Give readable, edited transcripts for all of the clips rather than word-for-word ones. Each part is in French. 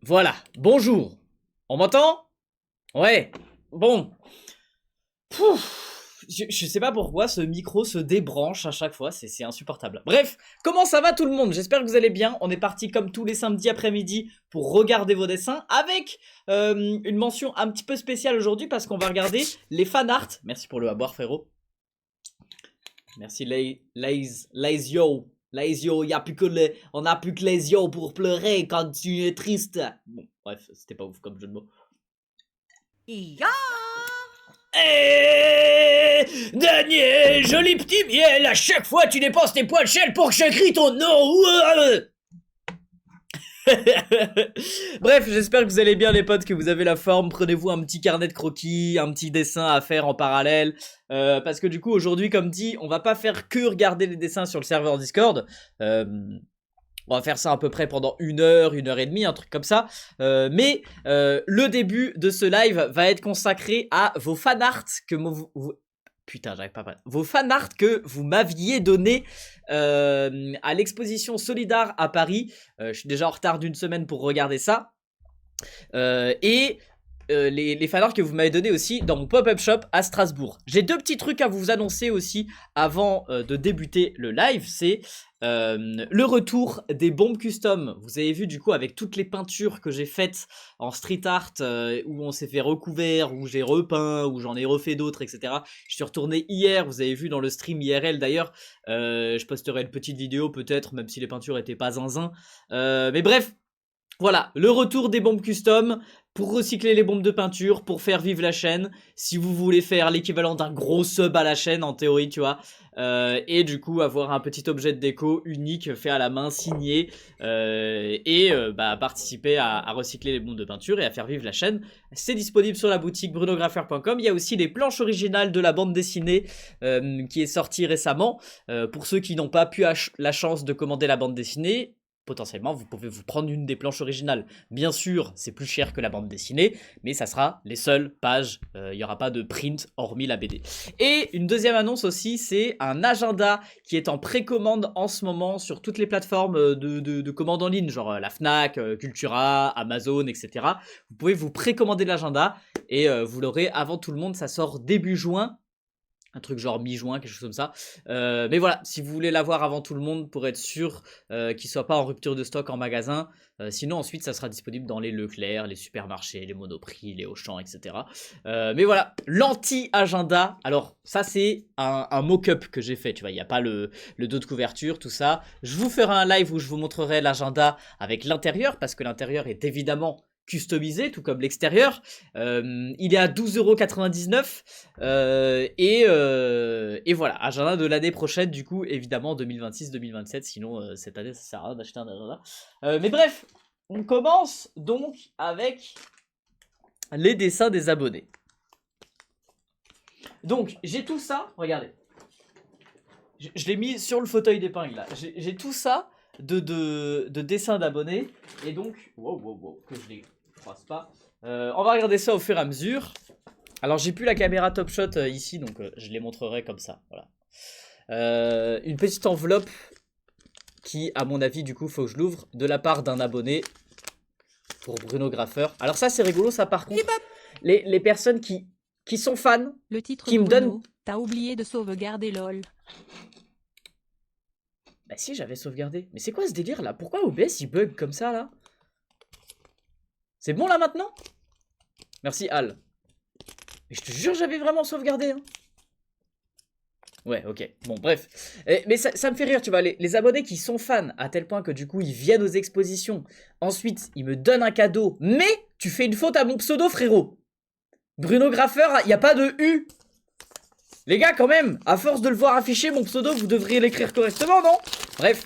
Voilà, bonjour. On m'entend? Ouais, bon. Je sais pas pourquoi ce micro se débranche à chaque fois, c'est insupportable. Bref, comment ça va tout le monde? J'espère que vous allez bien. On est parti comme tous les samedis après-midi pour regarder vos dessins avec une mention un petit peu spéciale aujourd'hui parce qu'on va regarder les fan art. Merci pour le à boire frérot. Merci Laizio. Laizio, on n'a plus que les yeux pour pleurer quand tu es triste. Bon, bref, c'était pas ouf comme jeu de mots. Ya. Daniel, joli petit miel, à chaque fois tu dépenses tes poils de pour que je crie ton nom. Bref, j'espère que vous allez bien les potes, que vous avez la forme. Prenez-vous un petit carnet de croquis, un petit dessin à faire en parallèle, parce que du coup aujourd'hui comme dit, on va pas faire que regarder les dessins sur le serveur Discord. On va faire ça à peu près pendant 1 heure et demie, un truc comme ça. Mais le début de ce live va être consacré à vos fanarts que putain, j'arrive pas à parler. Vos fanarts que vous m'aviez donné à l'exposition Solidar à Paris. Je suis déjà en retard d'1 semaine pour regarder ça. Les fanarts que vous m'avez donné aussi dans mon pop-up shop à Strasbourg. J'ai 2 petits trucs à vous annoncer aussi avant de débuter le live. C'est le retour des bombes custom. Vous avez vu du coup avec toutes les peintures que j'ai faites en street art, où on s'est fait recouvert, où j'ai repeint, où j'en ai refait d'autres, etc. Je suis retourné hier, vous avez vu dans le stream IRL d'ailleurs. Je posterai une petite vidéo peut-être, même si les peintures étaient pas zinzin. Mais bref, voilà, le retour des bombes custom pour recycler les bombes de peinture, pour faire vivre la chaîne. Si vous voulez faire l'équivalent d'un gros sub à la chaîne, en théorie, tu vois. Et du coup, avoir un petit objet de déco unique, fait à la main, signé. Participer à recycler les bombes de peinture et à faire vivre la chaîne. C'est disponible sur la boutique brunographer.com. Il y a aussi les planches originales de la bande dessinée qui est sortie récemment. Pour ceux qui n'ont pas pu la chance de commander la bande dessinée, potentiellement vous pouvez vous prendre une des planches originales. Bien sûr c'est plus cher que la bande dessinée, mais ça sera les seules pages, il n'y aura pas de print hormis la BD. Et une deuxième annonce aussi, c'est un agenda qui est en précommande en ce moment sur toutes les plateformes de commande en ligne, genre la Fnac, Cultura, Amazon, etc. Vous pouvez vous précommander l'agenda et vous l'aurez avant tout le monde, ça sort début juin. Un truc genre mi-juin, quelque chose comme ça. Mais voilà, si vous voulez l'avoir avant tout le monde pour être sûr qu'il soit pas en rupture de stock en magasin. Sinon ensuite ça sera disponible dans les Leclerc, les supermarchés, les Monoprix, les Auchan, etc. Mais voilà, l'anti-agenda. Alors ça c'est un mock-up que j'ai fait, tu vois, il n'y a pas le dos de couverture, tout ça. Je vous ferai un live où je vous montrerai l'agenda avec l'intérieur, parce que l'intérieur est évidemment customisé, tout comme l'extérieur. Il est à 12,99 €. Et voilà, agenda de l'année prochaine, du coup, évidemment 2026-2027. Sinon, cette année, ça sert à rien d'acheter un agenda. Mais bref, on commence donc avec les dessins des abonnés. Donc, j'ai tout ça, regardez. Je l'ai mis sur le fauteuil d'épingle là. J'ai tout ça de dessins d'abonnés. Et donc, wow, que je les croise pas. On va regarder ça au fur et à mesure. Alors, j'ai plus la caméra top shot ici, donc je les montrerai comme ça. Voilà. Une petite enveloppe qui, à mon avis, du coup, faut que je l'ouvre de la part d'un abonné pour Bruno Grapher. Alors, ça, c'est rigolo, ça, par contre. Les personnes qui sont fans, le titre qui me donnent. T'as oublié de sauvegarder LOL. Bah si, j'avais sauvegardé. Mais c'est quoi ce délire là? Pourquoi OBS il bug comme ça là? C'est bon là maintenant? Merci Al. Mais je te jure j'avais vraiment sauvegardé hein. Ouais ok, bon bref. Mais ça me fait rire tu vois, les abonnés qui sont fans à tel point que du coup ils viennent aux expositions. Ensuite ils me donnent un cadeau. Mais tu fais une faute à mon pseudo frérot. Bruno Grapher, il n'y a pas de U. Les gars, quand même, à force de le voir afficher, mon pseudo, vous devriez l'écrire correctement, non? Bref.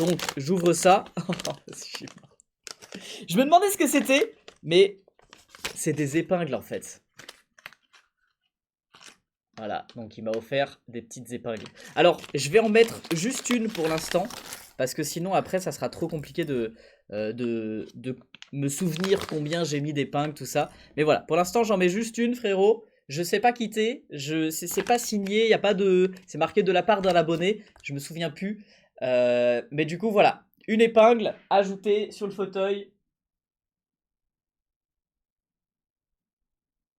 Donc, j'ouvre ça. Je me demandais ce que c'était, mais c'est des épingles en fait. Voilà, donc il m'a offert des petites épingles. Alors, je vais en mettre juste une pour l'instant, parce que sinon après ça sera trop compliqué de me souvenir combien j'ai mis d'épingles, tout ça. Mais voilà, pour l'instant j'en mets juste une, frérot. Je sais pas quitter, c'est pas signé, y a pas de, c'est marqué de la part d'un abonné, je me souviens plus. Mais du coup voilà, une épingle ajoutée sur le fauteuil.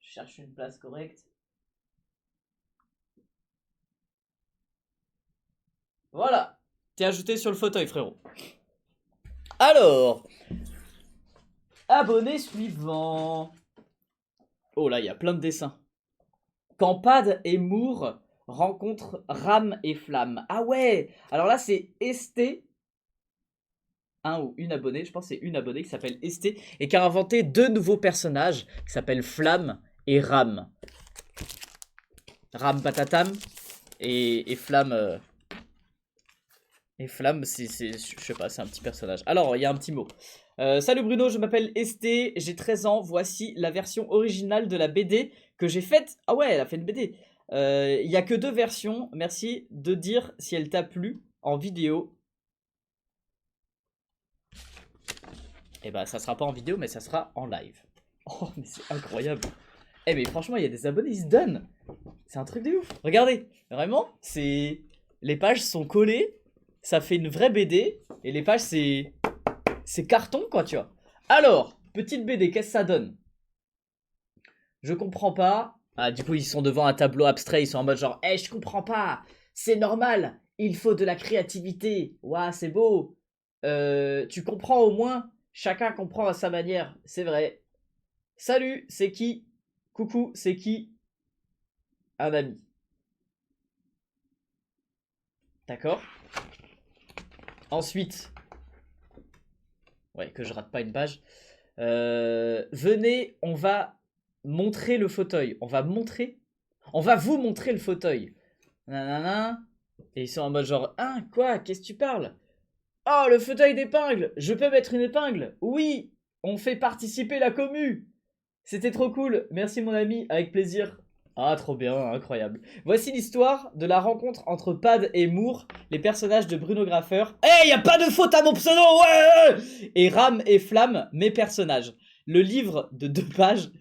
Je cherche une place correcte. Voilà, t'es ajouté sur le fauteuil, frérot. Alors, abonné suivant. Oh là, il y a plein de dessins. Quand Pad et Moore rencontrent Ram et Flamme. Ah ouais, alors là c'est Esté. Un ou une abonnée, je pense que c'est une abonnée qui s'appelle Esté et qui a inventé deux nouveaux personnages qui s'appellent Flamme et Ram. Ram Patatam et Flamme. Et Flamme, je sais pas, c'est un petit personnage. Alors, il y a un petit mot. Salut Bruno, je m'appelle Esté, j'ai 13 ans. Voici la version originale de la BD que j'ai faite. Ah ouais, elle a fait une BD. Il n'y a que 2 versions. Merci de dire si elle t'a plu en vidéo. Et bah, ça sera pas en vidéo, mais ça sera en live. Oh, mais c'est incroyable. Eh, mais franchement, il y a des abonnés, ils se donnent. C'est un truc de ouf. Regardez, vraiment, c'est. Les pages sont collées. Ça fait une vraie BD. Et les pages, c'est carton, quoi, tu vois. Alors, petite BD, qu'est-ce que ça donne? Je comprends pas. Ah, du coup, ils sont devant un tableau abstrait. Ils sont en mode genre, je comprends pas. C'est normal. Il faut de la créativité. Ouah, c'est beau. Tu comprends au moins. Chacun comprend à sa manière. C'est vrai. Salut, c'est qui? Coucou, c'est qui? Un ami. D'accord. Ensuite, ouais, que je rate pas une page. Venez, on va montrer le fauteuil. On va vous montrer le fauteuil. Nanana. Et ils sont en mode genre, hein, quoi? Qu'est-ce que tu parles? Oh, le fauteuil d'épingle! Je peux mettre une épingle? Oui! On fait participer la commu! C'était trop cool. Merci mon ami, avec plaisir. Ah, trop bien, incroyable. Voici l'histoire de la rencontre entre Pad et Moore, les personnages de Bruno Graffer. Y a pas de faute à mon pseudo, ouais! Et Ram et Flamme, mes personnages. Le livre de 2 pages,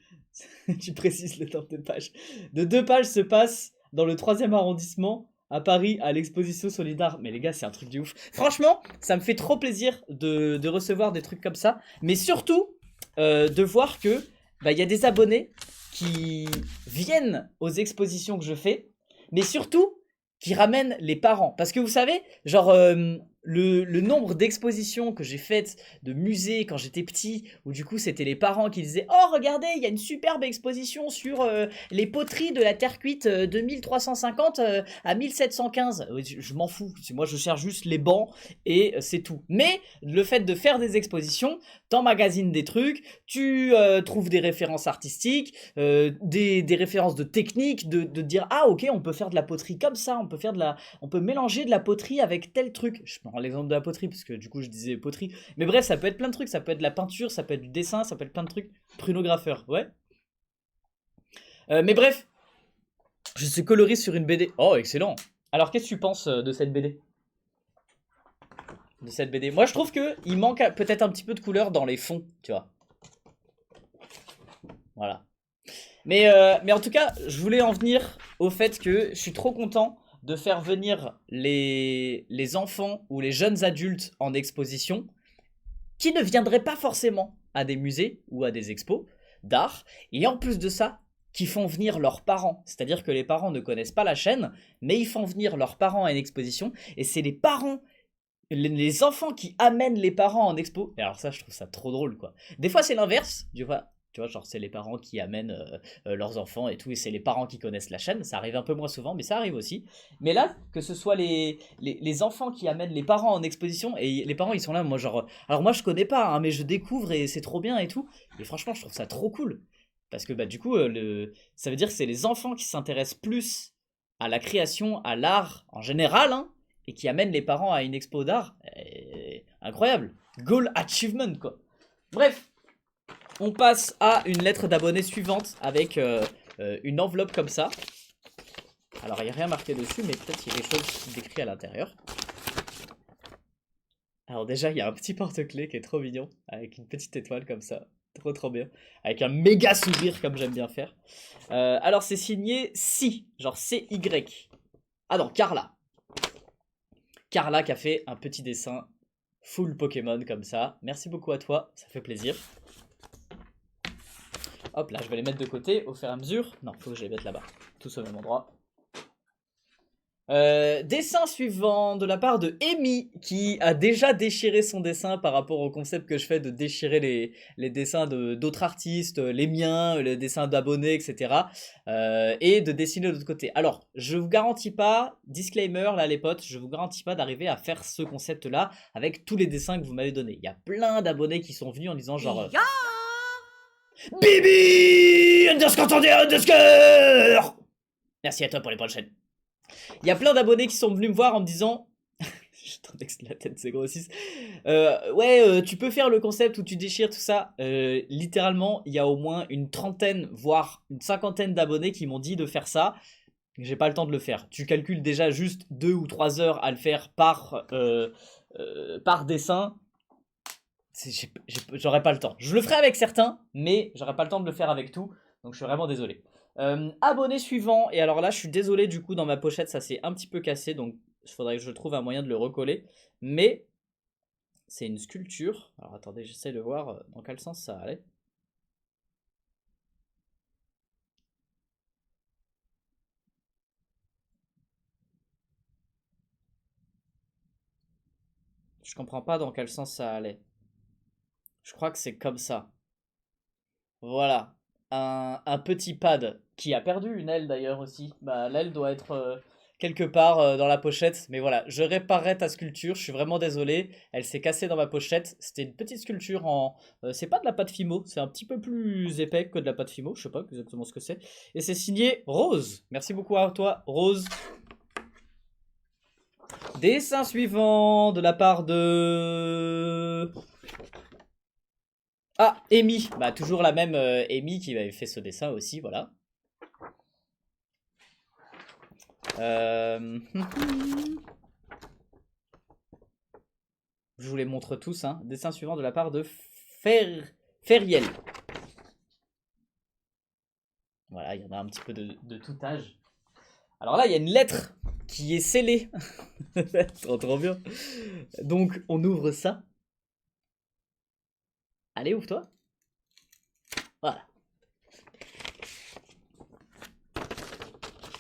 tu précises le temps de pages, de 2 pages se passe dans le 3e arrondissement, à Paris, à l'exposition Solidar. Mais les gars, c'est un truc de ouf. Franchement, ça me fait trop plaisir de recevoir des trucs comme ça, mais surtout de voir que il y a des abonnés qui viennent aux expositions que je fais, mais surtout qui ramènent les parents. Parce que vous savez, genre le nombre d'expositions que j'ai faites de musées quand j'étais petit, où du coup c'était les parents qui disaient « Oh regardez, il y a une superbe exposition sur les poteries de la terre cuite de 1350 à 1715. » Je m'en fous, moi je cherche juste les bancs et c'est tout. Mais le fait de faire des expositions, t'emmagasines des trucs, tu trouves des références artistiques, des références de technique, de dire « Ah ok, on peut faire de la poterie comme ça, on peut mélanger de la poterie avec tel truc. » Je prends l'exemple de la poterie parce que du coup je disais poterie. Mais bref, ça peut être plein de trucs. Ça peut être de la peinture, ça peut être du dessin, ça peut être plein de trucs. Prunographeur, ouais. Mais bref, je suis coloriste sur une BD. Oh, excellent. Alors, qu'est-ce que tu penses de cette BD? Moi, je trouve que il manque peut-être un petit peu de couleur dans les fonds, tu vois. Voilà. Mais en tout cas, je voulais en venir au fait que je suis trop content de faire venir les enfants ou les jeunes adultes en exposition qui ne viendraient pas forcément à des musées ou à des expos d'art. Et en plus de ça, qui font venir leurs parents. C'est-à-dire que les parents ne connaissent pas la chaîne, mais ils font venir leurs parents à une exposition. Et c'est les parents, les enfants qui amènent les parents en expo. Et alors ça, je trouve ça trop drôle, quoi. Des fois, c'est l'inverse. Tu vois, genre c'est les parents qui amènent leurs enfants et tout, et c'est les parents qui connaissent la chaîne. Ça arrive un peu moins souvent, mais ça arrive aussi. Mais là, que ce soit les enfants qui amènent les parents en exposition, et les parents ils sont là, moi genre, alors moi je connais pas, hein, mais je découvre et c'est trop bien et tout. Et franchement, je trouve ça trop cool. Parce que du coup, ça veut dire que c'est les enfants qui s'intéressent plus à la création, à l'art en général, hein, et qui amène les parents à une expo d'art. Incroyable. Goal achievement, quoi. Bref, on passe à une lettre d'abonné suivante avec une enveloppe comme ça. Alors, il n'y a rien marqué dessus, mais peut-être qu'il y a quelque chose d'écrit à l'intérieur. Alors déjà, il y a un petit porte-clés qui est trop mignon, avec une petite étoile comme ça. Trop trop bien. Avec un méga sourire comme j'aime bien faire. Alors c'est signé Si, genre C-Y. Ah non, Carla. Carla qui a fait un petit dessin full Pokémon comme ça. Merci beaucoup à toi, ça fait plaisir. Hop là, je vais les mettre de côté au fur et à mesure. Non, faut que je les mette là-bas, tous au même endroit. Dessin suivant de la part de Amy qui a déjà déchiré son dessin par rapport au concept que je fais de déchirer les dessins d'autres artistes, les miens, les dessins d'abonnés, etc. Et de dessiner de l'autre côté. Alors, je vous garantis pas, disclaimer là les potes, je vous garantis pas d'arriver à faire ce concept là avec tous les dessins que vous m'avez donnés. Il y a plein d'abonnés qui sont venus en disant genre... Bibi _underscore. Merci à toi pour les prochaines. Il y a plein d'abonnés qui sont venus me voir en me disant... J'attendais que la tête se grossisse. Ouais, tu peux faire le concept où tu déchires tout ça. Littéralement, il y a au moins une trentaine, voire une cinquantaine d'abonnés qui m'ont dit de faire ça. J'ai pas le temps de le faire. Tu calcules déjà juste 2 ou 3 heures à le faire par dessin. J'aurais pas le temps. Je le ferai avec certains, mais j'aurais pas le temps de le faire avec tout. Donc je suis vraiment désolé. Abonné suivant, et alors là je suis désolé du coup dans ma pochette ça s'est un petit peu cassé, donc il faudrait que je trouve un moyen de le recoller, mais c'est une sculpture. Alors attendez, j'essaie de voir dans quel sens ça allait. Je comprends pas dans quel sens ça allait. Je crois que c'est comme ça. Voilà, un petit pad qui a perdu une aile d'ailleurs aussi. Bah, l'aile doit être quelque part dans la pochette. Mais voilà, je réparerai ta sculpture. Je suis vraiment désolé. Elle s'est cassée dans ma pochette. C'était une petite sculpture en... c'est pas de la pâte Fimo. C'est un petit peu plus épais que de la pâte Fimo. Je sais pas exactement ce que c'est. Et c'est signé Rose. Merci beaucoup à toi, Rose. Dessin suivant de la part de... Ah, Amy, bah toujours la même Amy qui avait fait ce dessin aussi, voilà. Je vous les montre tous, hein. Dessin suivant de la part de Feriel. Voilà, il y en a un petit peu de tout âge. Alors là, il y a une lettre qui est scellée. Trop bien. Donc, on ouvre ça. Allez, ouvre-toi. Voilà.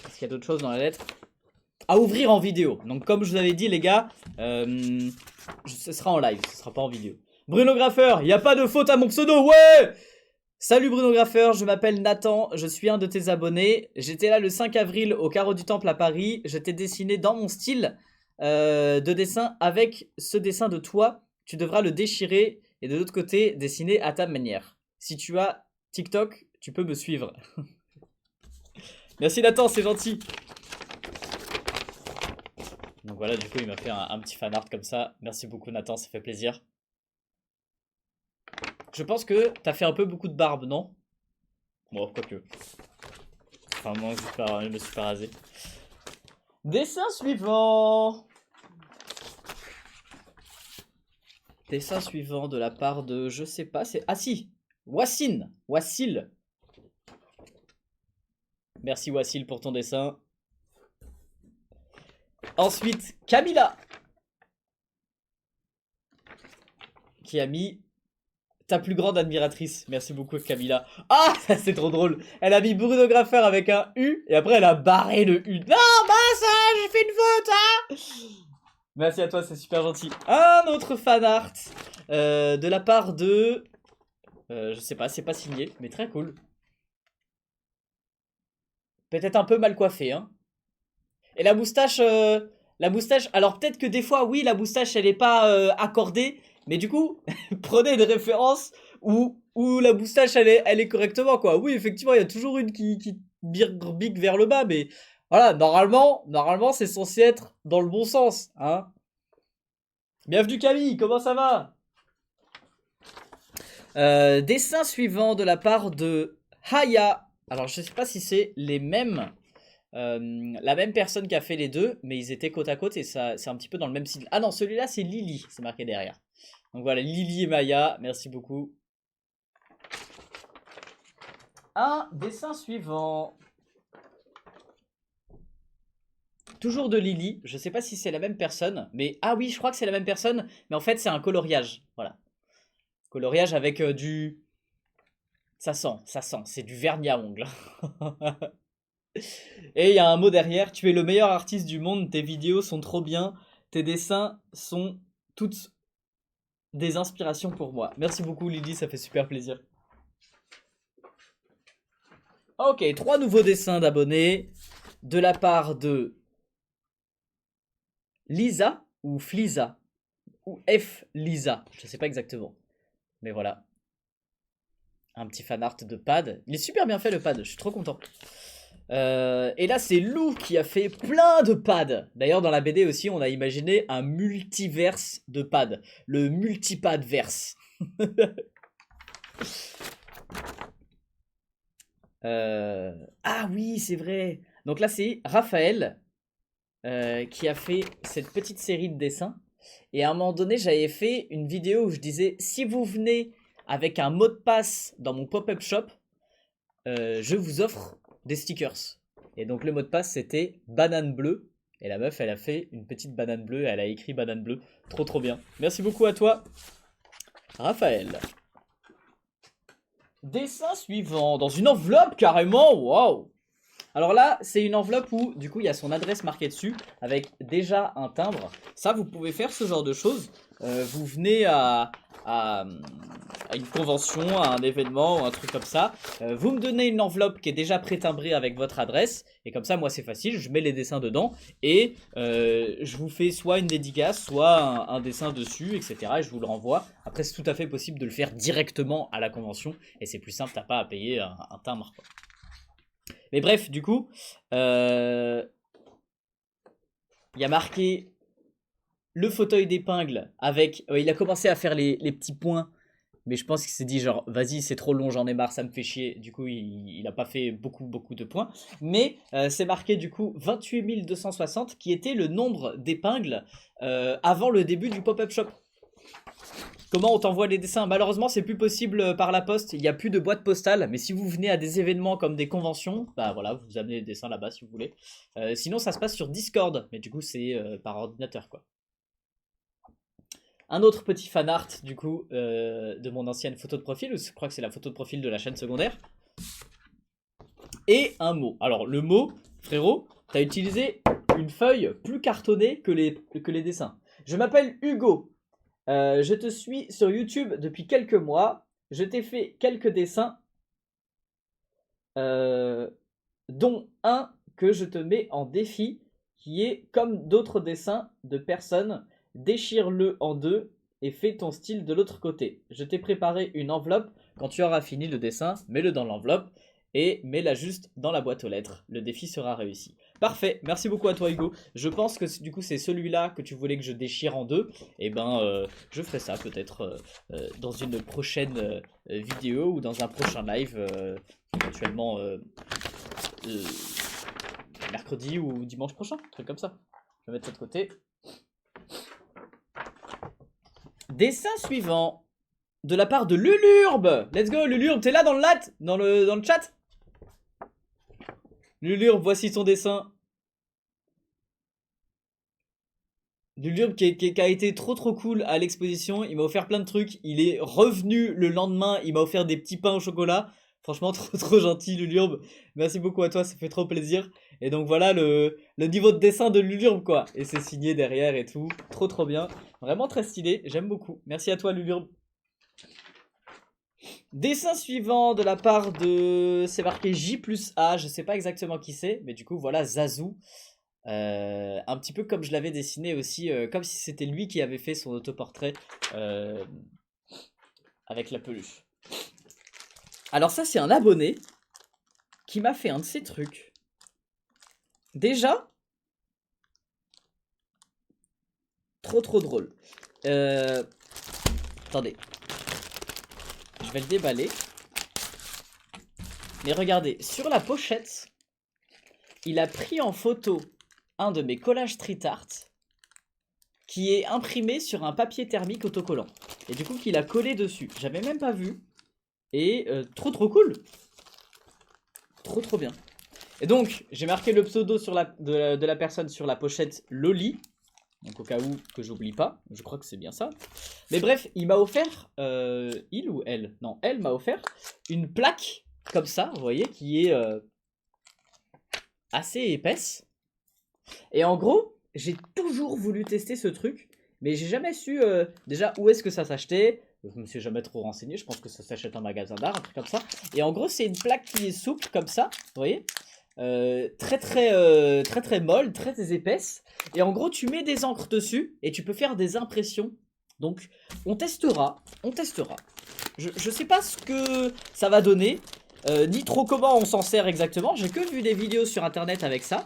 Est-ce qu'il y a d'autres choses dans la lettre? À ouvrir en vidéo. Donc comme je vous avais dit les gars, ce sera en live, ce sera pas en vidéo. Bruno Graffeur, il n'y a pas de faute à mon pseudo, ouais. Salut Bruno Graffeur, je m'appelle Nathan, je suis un de tes abonnés. J'étais là le 5 avril au Carreau du Temple à Paris. Je t'ai dessiné dans mon style de dessin avec ce dessin de toi. Tu devras le déchirer et de l'autre côté dessiner à ta manière. Si tu as TikTok, tu peux me suivre. Merci Nathan, c'est gentil. Donc voilà, du coup il m'a fait un petit fan art comme ça. Merci beaucoup Nathan, ça fait plaisir. Je pense que t'as fait un peu beaucoup de barbe, non? Bon, quoique. Enfin, moi, je me suis pas rasé. Dessin suivant. Dessin suivant de la part de... Je sais pas, c'est... Ah si, Wassim. Wassil. Merci Wassil pour ton dessin. Ensuite, Camilla. Qui a mis... Ta plus grande admiratrice. Merci beaucoup Camilla. Ah, c'est trop drôle. Elle a mis Bruno Graffeur avec un U. Et après elle a barré le U. Non, bah ça, j'ai fait une faute, hein. Merci à toi, c'est super gentil. Un autre fan art. De la part de... je sais pas, c'est pas signé. Mais très cool. Peut-être un peu mal coiffé, hein. Et la moustache... alors peut-être que des fois, oui, la moustache, elle est pas accordée. Mais du coup, prenez une référence où la moustache, elle est correctement, quoi. Oui, effectivement, il y a toujours une qui bigue vers le bas, mais Voilà, normalement c'est censé être dans le bon sens, hein. Bienvenue Camille, comment ça va? Dessin suivant de la part de Haya. Alors je sais pas si c'est les mêmes, la même personne qui a fait les deux, mais ils étaient côte à côte et ça, c'est un petit peu dans le même style. Ah non, celui-là c'est Lily, c'est marqué derrière. Donc voilà, Lily et Maya, merci beaucoup. Un dessin suivant. Toujours de Lily, je sais pas si c'est la même personne, mais ah oui, je crois que c'est la même personne, mais en fait c'est un coloriage, voilà. Coloriage avec du... ça sent, c'est du vernis à ongles. Et il y a un mot derrière, tu es le meilleur artiste du monde, tes vidéos sont trop bien, tes dessins sont toutes des inspirations pour moi. Merci beaucoup Lily, ça fait super plaisir. Ok, 3 nouveaux dessins d'abonnés de la part de Lisa ou Flisa ou F Lisa, je sais pas exactement. Mais voilà, un petit fan art de Pad. Il est super bien fait le Pad, je suis trop content. Et là, c'est Lou qui a fait plein de pads. D'ailleurs, dans la BD aussi, on a imaginé un multiverse de pads. Le multipad-verse. Ah oui, c'est vrai. Donc là, c'est Raphaël qui a fait cette petite série de dessins. Et à un moment donné, j'avais fait une vidéo où je disais, si vous venez avec un mot de passe dans mon pop-up shop, je vous offre des stickers. Et donc le mot de passe c'était banane bleue. Et la meuf elle a fait une petite banane bleue, elle a écrit banane bleue. Trop trop bien. Merci beaucoup à toi, Raphaël. Dessin suivant, dans une enveloppe carrément, waouh. Alors là, c'est une enveloppe où, du coup, il y a son adresse marquée dessus, avec déjà un timbre. Ça, vous pouvez faire ce genre de choses. Vous venez à, à une convention, à un événement ou un truc comme ça. Vous me donnez une enveloppe qui est déjà pré-timbrée avec votre adresse. Et comme ça, moi, c'est facile. Je mets les dessins dedans. Et je vous fais soit une dédicace, soit un dessin dessus, etc. Et je vous le renvoie. Après, c'est tout à fait possible de le faire directement à la convention. Et c'est plus simple, t'as pas à payer un timbre, quoi. Mais bref, du coup, il y a marqué le fauteuil d'épingle avec... il a commencé à faire les petits points, mais je pense qu'il s'est dit genre, vas-y, c'est trop long, j'en ai marre, ça me fait chier. Du coup, il a pas fait beaucoup de points. Mais c'est marqué du coup 28 260, qui était le nombre d'épingles avant le début du pop-up shop. Comment on t'envoie les dessins? Malheureusement, c'est plus possible par la poste. Il n'y a plus de boîte postale. Mais si vous venez à des événements comme des conventions, bah voilà, vous amenez les dessins là-bas si vous voulez. Sinon, ça se passe sur Discord. Mais du coup, c'est par ordinateur, quoi. Un autre petit fan art, du coup, de mon ancienne photo de profil. Ou je crois que c'est la photo de profil de la chaîne secondaire. Et un mot. Alors, le mot, frérot, t'as utilisé une feuille plus cartonnée que les dessins. Je m'appelle Hugo. Je te suis sur YouTube depuis quelques mois. Je t'ai fait quelques dessins, dont un que je te mets en défi, qui est comme d'autres dessins de personnes. Déchire-le en deux et fais ton style de l'autre côté. Je t'ai préparé une enveloppe. Quand tu auras fini le dessin, mets-le dans l'enveloppe et mets-la juste dans la boîte aux lettres. Le défi sera réussi. Parfait, merci beaucoup à toi Hugo. Je pense que du coup c'est celui-là que tu voulais que je déchire en deux. Et ben je ferai ça peut-être dans une prochaine vidéo ou dans un prochain live, éventuellement mercredi ou dimanche prochain, un truc comme ça. Je vais mettre ça de côté. Dessin suivant de la part de Lulurbe. Let's go Lulurbe, t'es là dans le chat? Lulurbe, voici ton dessin. Lulurbe qui a été trop cool à l'exposition. Il m'a offert plein de trucs. Il est revenu le lendemain. Il m'a offert des petits pains au chocolat. Franchement, trop gentil, Lulurbe. Merci beaucoup à toi, ça fait trop plaisir. Et donc voilà le niveau de dessin de Lulurbe, quoi. Et c'est signé derrière et tout. Trop bien. Vraiment très stylé. J'aime beaucoup. Merci à toi, Lulurbe. Dessin suivant de la part de... C'est marqué J plus A. Je sais pas exactement qui c'est. Mais du coup, voilà, Zazu. Un petit peu comme je l'avais dessiné aussi, comme si c'était lui qui avait fait son autoportrait avec la peluche. Alors ça c'est un abonné qui m'a fait un de ces trucs. déjà, trop drôle. Attendez. Je vais le déballer. Mais regardez, sur la pochette, il a pris en photo un de mes collages street art qui est imprimé sur un papier thermique autocollant. Et du coup, qu'il a collé dessus. J'avais même pas vu. Et trop cool. Trop bien. Et donc, j'ai marqué le pseudo sur de la personne sur la pochette Loli. Donc au cas où que j'oublie pas, je crois que c'est bien ça. Mais bref, il m'a offert, il ou elle? Non, elle m'a offert une plaque comme ça, vous voyez, qui est assez épaisse. Et en gros, j'ai toujours voulu tester ce truc, mais j'ai jamais su déjà où est-ce que ça s'achetait. Je me suis jamais trop renseigné, je pense que ça s'achète en magasin d'art, un truc comme ça. Et en gros, c'est une plaque qui est souple comme ça, vous voyez, très molle, très épaisse. Et en gros, tu mets des encres dessus et tu peux faire des impressions. Donc, on testera. Je sais pas ce que ça va donner, ni trop comment on s'en sert exactement. J'ai que vu des vidéos sur internet avec ça.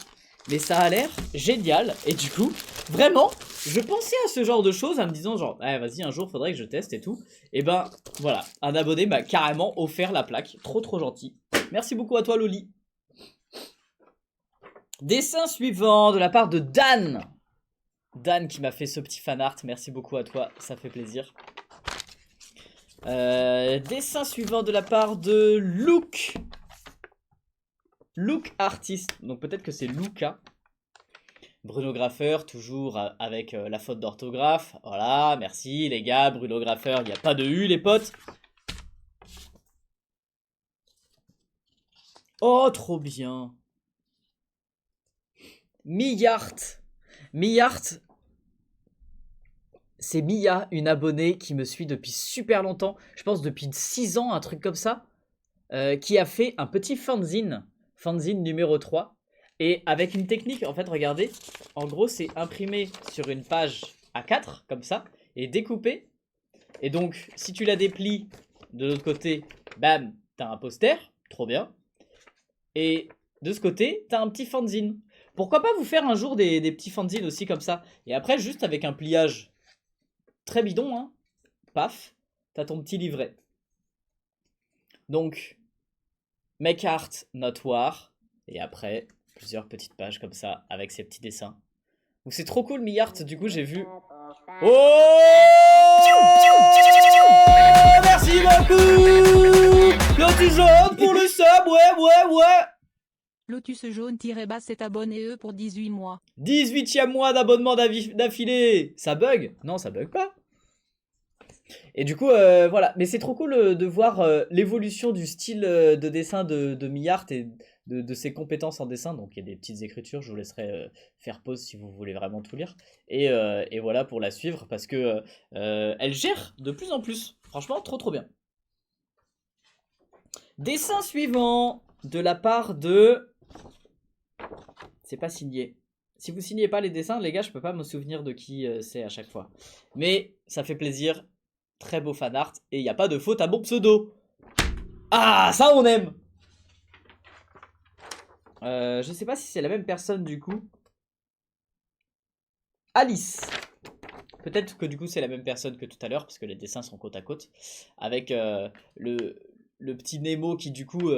Mais ça a l'air génial. Et du coup, vraiment, je pensais à ce genre de choses en me disant genre, eh, vas-y, un jour, faudrait que je teste et tout. Et ben, voilà, un abonné m'a carrément offert la plaque. Trop gentil. Merci beaucoup à toi, Loli. Dessin suivant de la part de Dan. Dan qui m'a fait ce petit fan art. Merci beaucoup à toi, ça fait plaisir. Dessin suivant de la part de Luke. Luke Artist. Donc peut-être que c'est Luca. Bruno Graffeur, toujours avec la faute d'orthographe. Voilà, merci les gars. Bruno Graffeur, il n'y a pas de U les potes. Oh, trop bien. Millard. C'est Mia, une abonnée qui me suit depuis super longtemps. Je pense depuis 6 ans, un truc comme ça. Qui a fait un petit fanzine. Fanzine numéro 3. Et avec une technique, en fait, regardez. En gros, c'est imprimé sur une page A4, comme ça. Et découpé. Et donc, si tu la déplies de l'autre côté, bam, t'as un poster. Trop bien. Et de ce côté, t'as un petit fanzine. Pourquoi pas vous faire un jour des petits fanzines aussi comme ça. Et après, juste avec un pliage très bidon, hein. Paf, t'as ton petit livret. Donc, make art, not war. Et après, plusieurs petites pages comme ça, avec ces petits dessins. Donc c'est trop cool, Millard. Du coup, j'ai vu... Oh, merci beaucoup Lotus jaune pour le sub, ouais. Lotus jaune-bas s'est abonné pour 18 mois. 18e mois d'abonnement d'affilée. Ça bug? Non, ça bug pas. Et du coup, voilà. Mais c'est trop cool de voir l'évolution du style de dessin de Millard et de ses compétences en dessin. Donc il y a des petites écritures, je vous laisserai faire pause si vous voulez vraiment tout lire. Et voilà pour la suivre parce que elle gère de plus en plus. Franchement, trop bien. Dessin suivant de la part de... C'est pas signé. Si vous signez pas les dessins, les gars, je peux pas me souvenir de qui c'est à chaque fois. Mais ça fait plaisir. Très beau fan art. Et il n'y a pas de faute à mon pseudo. Ah, ça on aime. Je sais pas si c'est la même personne du coup. Alice. Peut-être que du coup c'est la même personne que tout à l'heure parce que les dessins sont côte à côte. Avec le petit Nemo qui du coup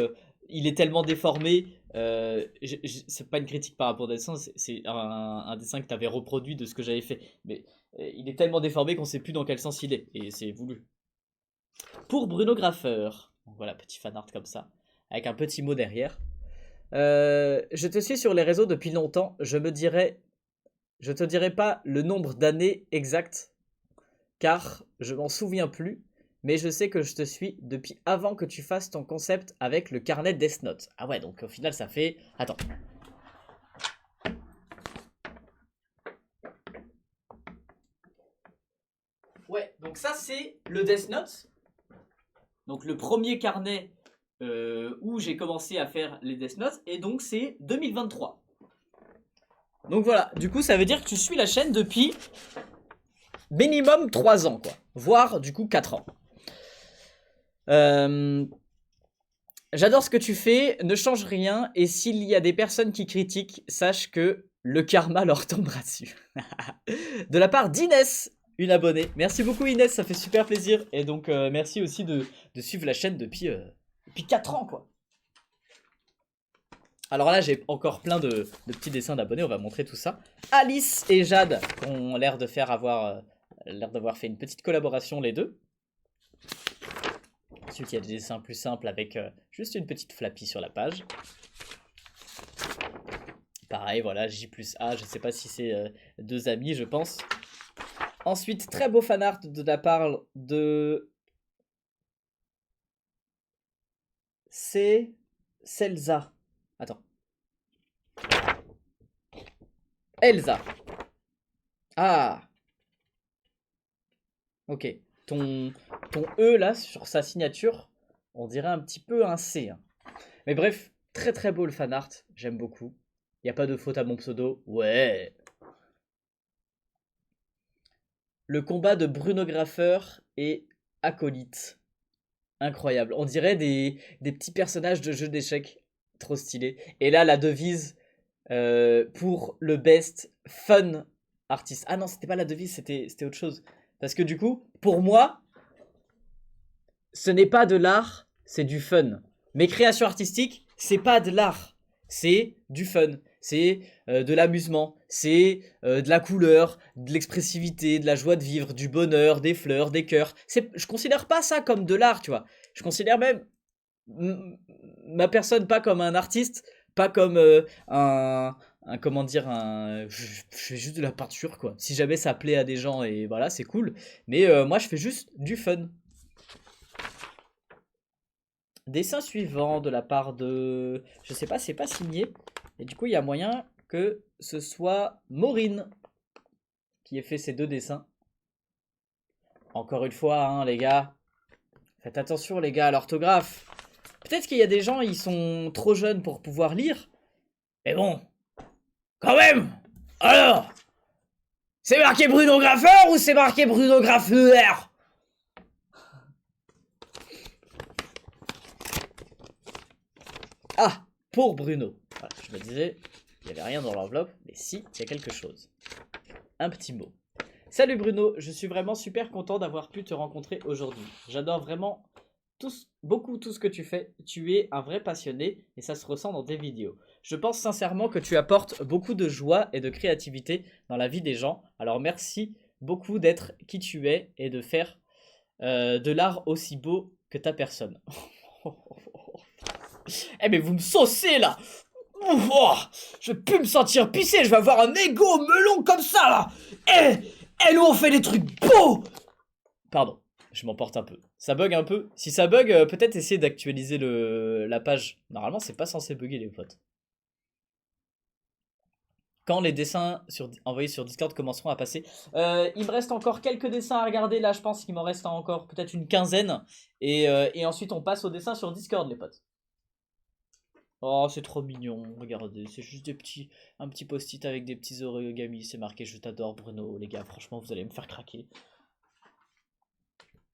il est tellement déformé. C'est pas une critique par rapport au dessin, c'est un dessin que tu avais reproduit de ce que j'avais fait. Mais il est tellement déformé qu'on sait plus dans quel sens il est. Et c'est voulu. Pour Bruno Graffeur. Voilà, petit fan art comme ça. Avec un petit mot derrière. Je te suis sur les réseaux depuis longtemps. Je te dirai pas le nombre d'années exact. Car je m'en souviens plus. Mais je sais que je te suis depuis avant que tu fasses ton concept avec le carnet Death Note. Ah ouais, donc au final ça fait... Attends. Ouais, donc ça c'est le Death Note. Donc le premier carnet où j'ai commencé à faire les Death Notes. Et donc c'est 2023. Donc voilà, du coup ça veut dire que tu suis la chaîne depuis minimum 3 ans quoi. Voire du coup 4 ans. J'adore ce que tu fais, ne change rien, et s'il y a des personnes qui critiquent, sache que le karma leur tombera dessus. De la part d'Inès, une abonnée. Merci beaucoup Inès, ça fait super plaisir. Et donc merci aussi de suivre la chaîne depuis 4 ans quoi. Alors là j'ai encore plein de petits dessins d'abonnés, on va montrer tout ça. Alice et Jade ont l'air de faire d'avoir fait une petite collaboration les deux. Ensuite, il y a des dessins plus simples avec juste une petite flappie sur la page. Pareil, voilà, J plus A, je ne sais pas si c'est deux amis, je pense. Ensuite, très beau fanart de la part de... C'est... Selza. Attends. Elsa. Ah. Ok. Ton E là, sur sa signature, on dirait un petit peu un C. Hein. Mais bref, très très beau le fanart, j'aime beaucoup. Y a pas de faute à mon pseudo, ouais. Le combat de Bruno Graffeur et Acolyte. Incroyable, on dirait des petits personnages de jeux d'échecs, trop stylé. Et là, la devise pour le best fun artist. Ah non, c'était pas la devise, c'était autre chose. Parce que du coup, pour moi, ce n'est pas de l'art, c'est du fun. Mes créations artistiques, c'est pas de l'art, c'est du fun. C'est de l'amusement, c'est de la couleur, de l'expressivité, de la joie de vivre, du bonheur, des fleurs, des cœurs. Je considère pas ça comme de l'art, tu vois. Je considère même ma personne pas comme un artiste, pas comme comment dire, je fais juste de la peinture, quoi. Si jamais ça plaît à des gens, et voilà, c'est cool. Mais moi, je fais juste du fun. Dessin suivant de la part de... Je sais pas, c'est pas signé. Et du coup, il y a moyen que ce soit Maureen qui ait fait ces deux dessins. Encore une fois, hein, les gars. Faites attention, les gars, à l'orthographe. Peut-être qu'il y a des gens, ils sont trop jeunes pour pouvoir lire. Mais bon, quand même. Alors, c'est marqué Bruno Graffeur ou c'est marqué Bruno Graffeur? Ah, pour Bruno. Voilà, je me disais, il n'y avait rien dans l'enveloppe, mais si, il y a quelque chose. Un petit mot. Salut Bruno, je suis vraiment super content d'avoir pu te rencontrer aujourd'hui. J'adore vraiment beaucoup tout ce que tu fais. Tu es un vrai passionné et ça se ressent dans tes vidéos. Je pense sincèrement que tu apportes beaucoup de joie et de créativité dans la vie des gens. Alors merci beaucoup d'être qui tu es et de faire de l'art aussi beau que ta personne. Eh mais vous me saucez là. Oh, je vais plus me sentir pissé, je vais avoir un égo melon comme ça là. Eh nous on fait des trucs beaux. Pardon, je m'emporte un peu. Ça bug un peu. Si ça bug, peut-être essayer d'actualiser la page. Normalement c'est pas censé bugger les potes. Quand les dessins envoyés sur Discord commenceront à passer. Il me reste encore quelques dessins à regarder là, je pense qu'il m'en reste encore peut-être une quinzaine. Et ensuite on passe aux dessins sur Discord les potes. Oh, c'est trop mignon, regardez, c'est juste un petit post-it avec des petits origami, c'est marqué je t'adore Bruno, les gars, franchement vous allez me faire craquer.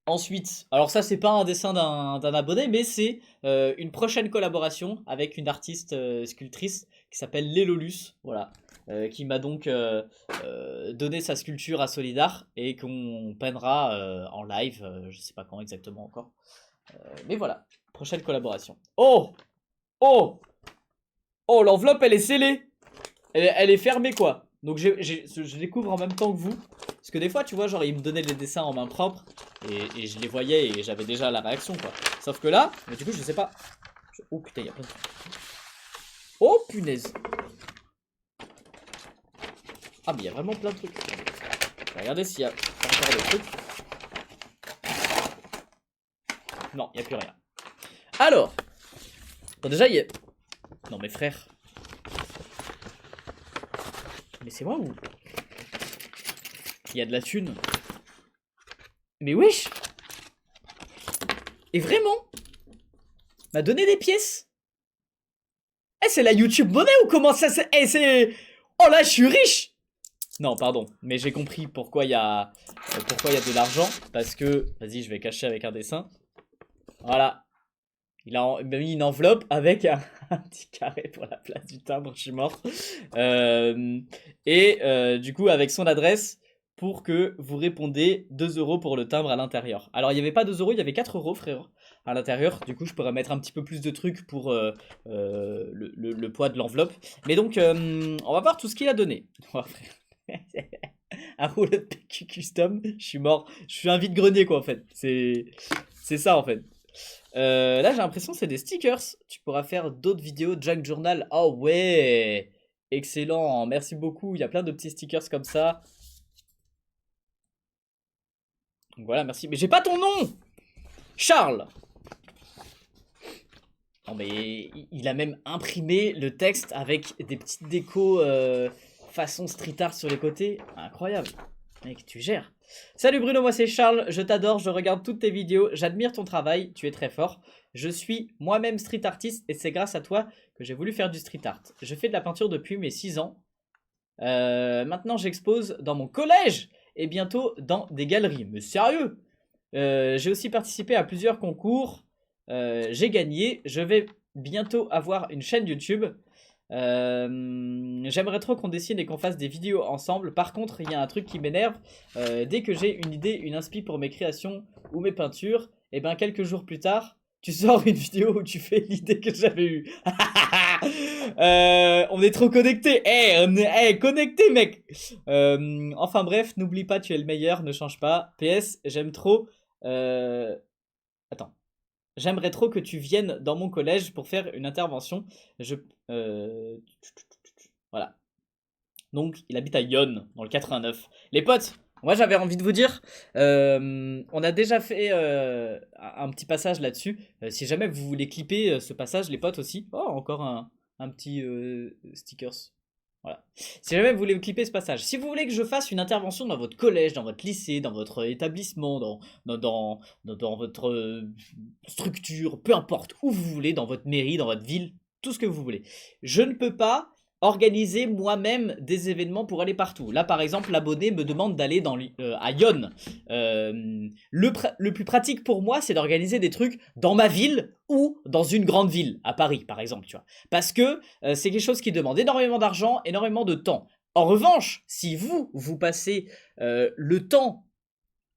Ensuite, alors ça c'est pas un dessin d'un abonné, mais c'est une prochaine collaboration avec une artiste sculptrice qui s'appelle Lélolus, voilà, qui m'a donc donné sa sculpture à Solidar et qu'on peinera en live, je sais pas quand exactement encore, mais voilà, prochaine collaboration. Oh! Oh! Oh, l'enveloppe, elle est scellée. Elle est fermée, quoi. Donc, je découvre en même temps que vous. Parce que des fois, tu vois, genre, ils me donnaient les dessins en main propre. Et je les voyais et j'avais déjà la réaction, quoi. Sauf que là, mais du coup, je sais pas. Oh, putain, il y a plein de trucs. Oh, punaise. Ah, mais il y a vraiment plein de trucs. Regardez s'il y a encore des trucs. Non, il n'y a plus rien. Alors. Bon, déjà, il y a... Non, mais frère. Mais c'est moi ou... Il y a de la thune. Mais wesh. Et vraiment m'a donné des pièces. Eh, c'est la YouTube monnaie ou comment ça c'est... Eh, c'est... Oh là, je suis riche. Non, pardon. Mais j'ai compris pourquoi il y a de l'argent. Parce que... Vas-y, je vais cacher avec un dessin. Voilà. il m'a mis une enveloppe avec un petit carré pour la place du timbre, je suis mort. Du coup, avec son adresse pour que vous répondez 2 euros pour le timbre à l'intérieur. Alors, il n'y avait pas 2 euros, il y avait 4 euros, frère, à l'intérieur. Du coup, je pourrais mettre un petit peu plus de trucs pour le poids de l'enveloppe. Mais donc, on va voir tout ce qu'il a donné. Un rouleau de PQ custom, je suis mort. Je suis un vide-grenier, quoi, en fait. C'est ça, en fait. Là, j'ai l'impression que c'est des stickers. Tu pourras faire d'autres vidéos de Junk Journal. Oh ouais, excellent. Merci beaucoup. Il y a plein de petits stickers comme ça. Donc voilà, merci. Mais j'ai pas ton nom, Charles. Non mais il a même imprimé le texte avec des petites décos façon street art sur les côtés. Incroyable. Mec, tu gères. Salut Bruno, moi c'est Charles, je t'adore, je regarde toutes tes vidéos, j'admire ton travail, tu es très fort. Je suis moi-même street artiste et c'est grâce à toi que j'ai voulu faire du street art. Je fais de la peinture depuis mes 6 ans. Maintenant j'expose dans mon collège et bientôt dans des galeries. Mais sérieux? J'ai aussi participé à plusieurs concours. J'ai gagné. Je vais bientôt avoir une chaîne YouTube. J'aimerais trop qu'on dessine et qu'on fasse des vidéos ensemble. Par contre, il y a un truc qui m'énerve. Dès que j'ai une idée, une inspi pour mes créations ou mes peintures, et ben quelques jours plus tard, tu sors une vidéo où tu fais l'idée que j'avais eue. On est trop connectés. On est connectés, mec. Enfin bref, n'oublie pas, tu es le meilleur, ne change pas. PS, j'aime trop. Attends. J'aimerais trop que tu viennes dans mon collège pour faire une intervention. Je, euh, Voilà. Donc, il habite à Yonne, dans le 89. Les potes, moi j'avais envie de vous dire, on a déjà fait un petit passage là-dessus. Si jamais vous voulez clipper ce passage, les potes aussi. Oh, encore un petit stickers. Voilà. Si jamais vous voulez clipper ce passage, si vous voulez que je fasse une intervention dans votre collège, dans votre lycée, dans votre établissement, dans votre structure, peu importe où vous voulez, dans votre mairie, dans votre ville, tout ce que vous voulez. Je ne peux pas organiser moi-même des événements pour aller partout. Là, par exemple, l'abonné me demande d'aller à Yonne. Le plus pratique pour moi, c'est d'organiser des trucs dans ma ville ou dans une grande ville, à Paris, par exemple, tu vois. Parce que c'est quelque chose qui demande énormément d'argent, énormément de temps. En revanche, si vous passez le temps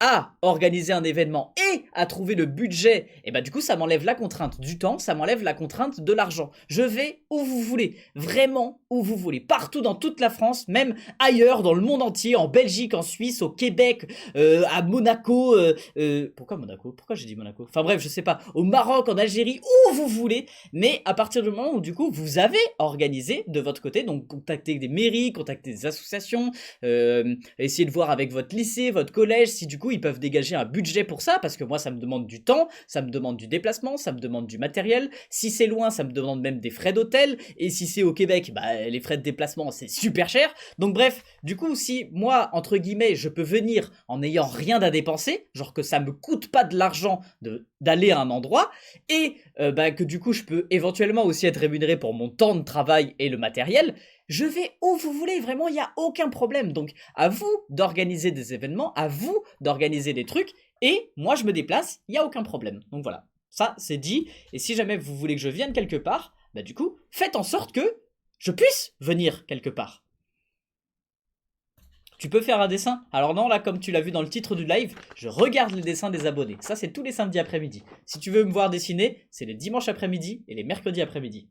à organiser un événement et à trouver le budget, et bah du coup ça m'enlève la contrainte du temps, ça m'enlève la contrainte de l'argent. Je vais où vous voulez, vraiment où vous voulez, partout dans toute la France, même ailleurs dans le monde entier, en Belgique, en Suisse, au Québec, à Monaco, pourquoi Monaco? Pourquoi j'ai dit Monaco? Enfin bref, je sais pas, au Maroc, en Algérie, où vous voulez, mais à partir du moment où du coup vous avez organisé de votre côté, donc contactez des mairies, contactez des associations, essayez de voir avec votre lycée, votre collège, si du coup ils peuvent dégager un budget pour ça, parce que moi ça me demande du temps, ça me demande du déplacement, ça me demande du matériel. Si c'est loin, ça me demande même des frais d'hôtel, et si c'est au Québec, bah les frais de déplacement c'est super cher. Donc bref, du coup si moi entre guillemets je peux venir en n'ayant rien à dépenser, genre que ça me coûte pas de l'argent d'aller à un endroit, et bah, que du coup je peux éventuellement aussi être rémunéré pour mon temps de travail et le matériel, je vais où vous voulez, vraiment, il n'y a aucun problème. Donc, à vous d'organiser des événements, à vous d'organiser des trucs, et moi je me déplace, il n'y a aucun problème. Donc voilà, ça c'est dit. Et si jamais vous voulez que je vienne quelque part, bah du coup, faites en sorte que je puisse venir quelque part. Tu peux faire un dessin? Alors non, là, comme tu l'as vu dans le titre du live, je regarde les dessins des abonnés. Ça, c'est tous les samedis après-midi. Si tu veux me voir dessiner, c'est les dimanches après-midi et les mercredis après-midi.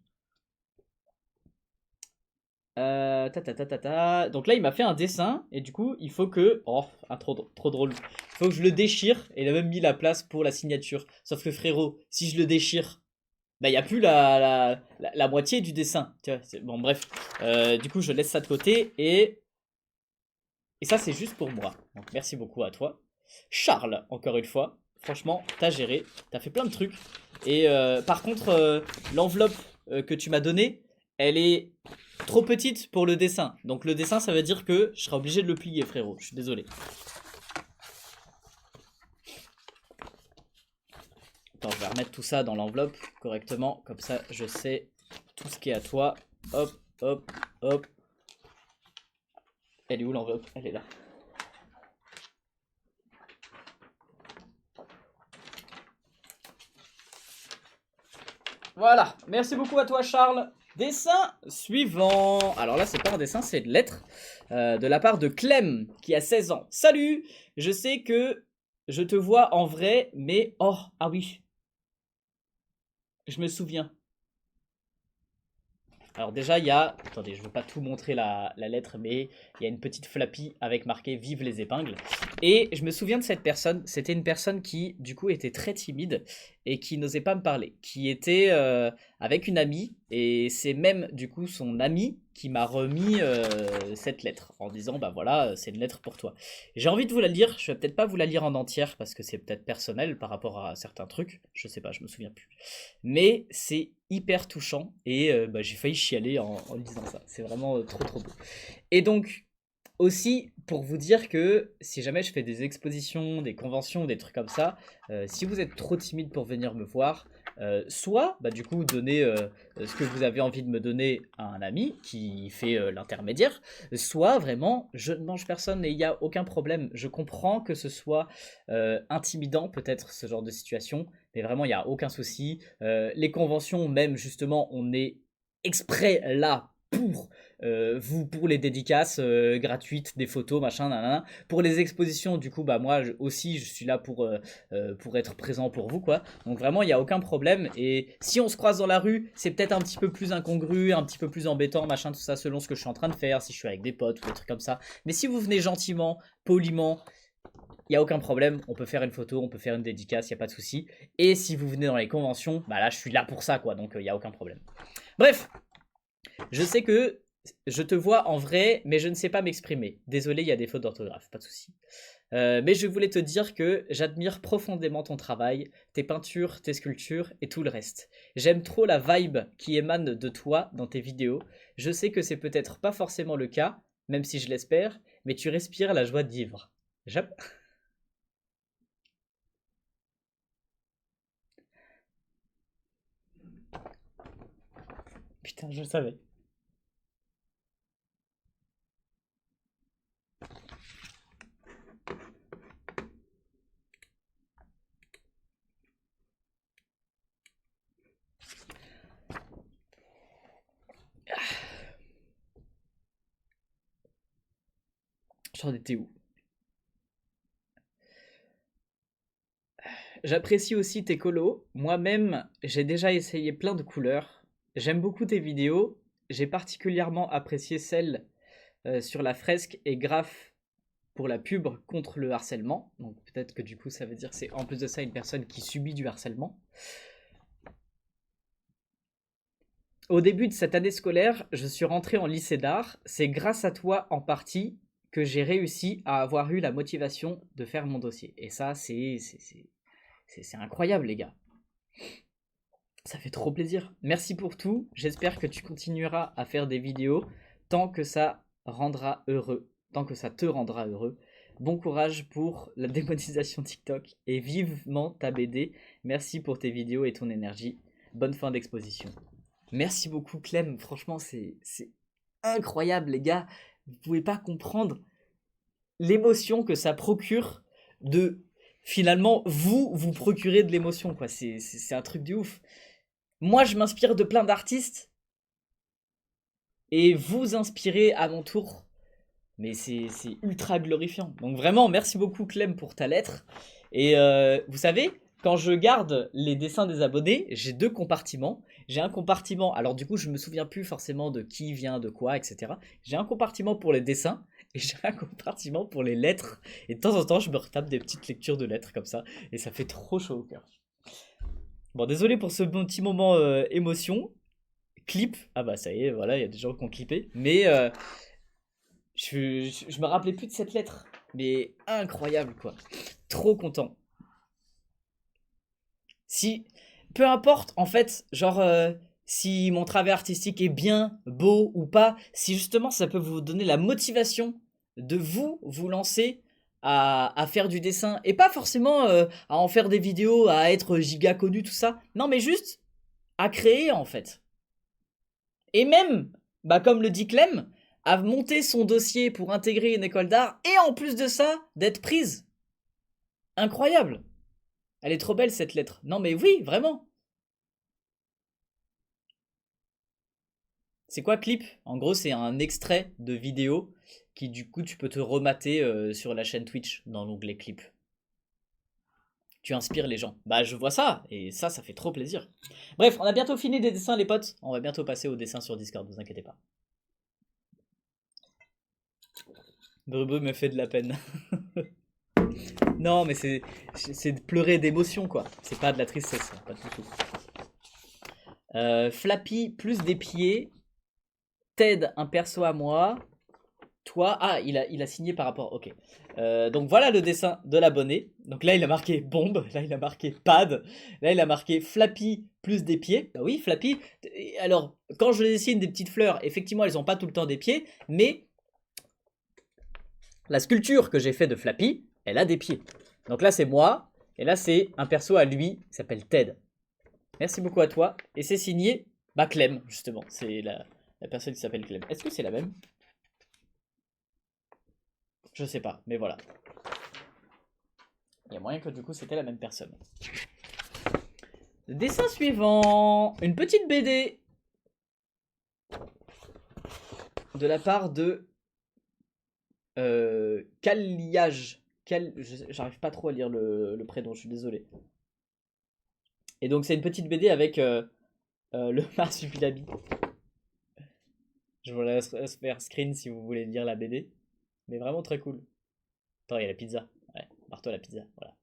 Donc là, il m'a fait un dessin et du coup, il faut que... Oh, trop drôle. Il faut que je le déchire et il a même mis la place pour la signature. Sauf que frérot, si je le déchire, bah il n'y a plus la moitié du dessin. Tu vois, bon, bref. Du coup, je laisse ça de côté et ça, c'est juste pour moi. Donc merci beaucoup à toi. Charles, encore une fois. Franchement, t'as géré. T'as fait plein de trucs. Et par contre, l'enveloppe que tu m'as donnée, elle est trop petite pour le dessin. Donc le dessin, ça veut dire que je serai obligé de le plier, frérot. Je suis désolé. Attends, je vais remettre tout ça dans l'enveloppe correctement. Comme ça, je sais tout ce qui est à toi. Hop, hop, hop. Elle est où l'enveloppe? Elle est là. Voilà, merci beaucoup à toi Charles. Dessin suivant. Alors là, c'est pas un dessin, c'est une lettre de la part de Clem qui a 16 ans. Salut, je sais que je te vois en vrai, mais... Oh, ah oui, je me souviens. Alors déjà, il y a... Attendez, je ne veux pas tout montrer la lettre, mais il y a une petite flappie avec marqué «Vive les épingles». Et je me souviens de cette personne. C'était une personne qui, du coup, était très timide et qui n'osait pas me parler. Qui était avec une amie. Et c'est même, du coup, son amie qui m'a remis cette lettre en disant, bah voilà, c'est une lettre pour toi. J'ai envie de vous la lire. Je vais peut-être pas vous la lire en entière parce que c'est peut-être personnel par rapport à certains trucs. Je sais pas, je me souviens plus. Mais c'est hyper touchant et bah, j'ai failli chialer en lisant ça. C'est vraiment trop trop beau. Et donc, aussi pour vous dire que si jamais je fais des expositions, des conventions, des trucs comme ça, si vous êtes trop timide pour venir me voir, soit bah, du coup donner ce que vous avez envie de me donner à un ami qui fait l'intermédiaire, soit vraiment je ne mange personne et il n'y a aucun problème. Je comprends que ce soit intimidant peut-être ce genre de situation, mais vraiment il n'y a aucun souci. Les conventions même justement on est exprès là pour les dédicaces gratuites, des photos, machin, nanana. Pour les expositions, du coup, bah moi aussi, je suis là pour être présent pour vous, quoi. Donc vraiment, il n'y a aucun problème. Et si on se croise dans la rue, c'est peut-être un petit peu plus incongru, un petit peu plus embêtant, machin, tout ça, selon ce que je suis en train de faire, si je suis avec des potes ou des trucs comme ça. Mais si vous venez gentiment, poliment, il n'y a aucun problème, on peut faire une photo, on peut faire une dédicace, il n'y a pas de souci. Et si vous venez dans les conventions, bah là, je suis là pour ça, quoi. Donc il n'y a aucun problème. Bref, je sais que je te vois en vrai, mais je ne sais pas m'exprimer. Désolé, il y a des fautes d'orthographe, pas de souci. Mais je voulais te dire que j'admire profondément ton travail, tes peintures, tes sculptures et tout le reste. J'aime trop la vibe qui émane de toi dans tes vidéos. Je sais que c'est peut-être pas forcément le cas, même si je l'espère, mais tu respires la joie de vivre. J'aime. Putain, je le savais. J'en étais où? J'apprécie aussi tes colos. Moi-même, j'ai déjà essayé plein de couleurs. J'aime beaucoup tes vidéos. J'ai particulièrement apprécié celle sur la fresque et graphe pour la pub contre le harcèlement. Donc peut-être que du coup ça veut dire que c'est en plus de ça une personne qui subit du harcèlement. Au début de cette année scolaire, je suis rentré en lycée d'art. C'est grâce à toi en partie que j'ai réussi à avoir eu la motivation de faire mon dossier. Et ça, c'est incroyable les gars. Ça fait trop plaisir. Merci pour tout. J'espère que tu continueras à faire des vidéos tant que ça rendra heureux, tant que ça te rendra heureux. Bon courage pour la démonétisation TikTok et vivement ta BD. Merci pour tes vidéos et ton énergie. Bonne fin d'exposition. Merci beaucoup Clem. Franchement, c'est incroyable les gars. Vous pouvez pas comprendre l'émotion que ça procure de finalement vous procurer de l'émotion quoi. C'est un truc de ouf. Moi, je m'inspire de plein d'artistes et vous inspirer à mon tour. Mais c'est ultra glorifiant. Donc vraiment, merci beaucoup Clem pour ta lettre. Et vous savez, quand je garde les dessins des abonnés, j'ai deux compartiments. J'ai un compartiment, alors du coup, je me souviens plus forcément de qui vient de quoi, etc. J'ai un compartiment pour les dessins et j'ai un compartiment pour les lettres. Et de temps en temps, je me retape des petites lectures de lettres comme ça. Et ça fait trop chaud au cœur. Bon, désolé pour ce petit moment émotion. Clip. Ah bah ça y est, voilà, il y a des gens qui ont clippé. Mais je me rappelais plus de cette lettre. Mais incroyable quoi. Trop content. Si, peu importe en fait, genre si mon travail artistique est bien, beau ou pas, si justement ça peut vous donner la motivation de vous lancer à faire du dessin et pas forcément à en faire des vidéos, à être giga connu, tout ça. Non, mais juste à créer en fait. Et même, bah comme le dit Clem, à monter son dossier pour intégrer une école d'art et en plus de ça, d'être prise. Incroyable. Elle est trop belle cette lettre. Non mais oui, vraiment. C'est quoi clip? En gros, c'est un extrait de vidéo qui du coup tu peux te remater sur la chaîne Twitch dans l'onglet clip. Tu inspires les gens. Bah je vois ça, et ça fait trop plaisir. Bref, on a bientôt fini des dessins les potes. On va bientôt passer aux dessins sur Discord, vous inquiétez pas. Brubru me fait de la peine. Non mais c'est de pleurer d'émotion quoi. C'est pas de la tristesse, pas du tout. Flappy plus des pieds. Ted un perso à moi. Toi, ah, il a signé par rapport. Ok. Donc voilà le dessin de l'abonné. Donc là, il a marqué bombe. Là, il a marqué pad. Là, il a marqué Flappy plus des pieds. Bah oui, Flappy. Alors, quand je dessine des petites fleurs, effectivement, elles n'ont pas tout le temps des pieds. Mais la sculpture que j'ai fait de Flappy, elle a des pieds. Donc là, c'est moi. Et là, c'est un perso à lui qui s'appelle Ted. Merci beaucoup à toi. Et c'est signé Clem, justement. C'est la personne qui s'appelle Clem. Est-ce que c'est la même? Je sais pas, mais voilà. Il y a moyen que du coup c'était la même personne. Le dessin suivant. Une petite BD. De la part de... Caliage. J'arrive pas trop à lire le prénom, je suis désolé. Et donc c'est une petite BD avec le marsupilami. Je vous laisse faire screen si vous voulez lire la BD. Mais vraiment très cool. Attends, il y a la pizza. Ouais, marteau à la pizza, voilà.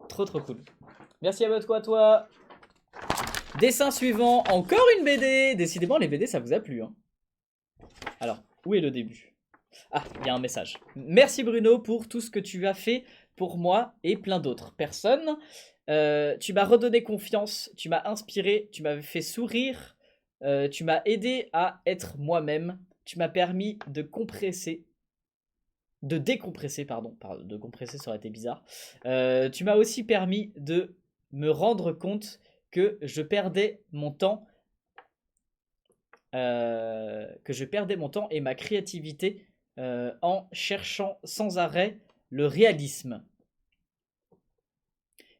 Trop cool. Merci à toi. Dessin suivant, encore une BD. Décidément, les BD, ça vous a plu. Hein. Alors, où est le début? Ah, il y a un message. Merci Bruno pour tout ce que tu as fait pour moi et plein d'autres personnes. Tu m'as redonné confiance, tu m'as inspiré, tu m'as fait sourire, tu m'as aidé à être moi-même. Tu m'as permis de décompresser, pardon, de compresser ça aurait été bizarre. Tu m'as aussi permis de me rendre compte que je perdais mon temps, et ma créativité en cherchant sans arrêt le réalisme.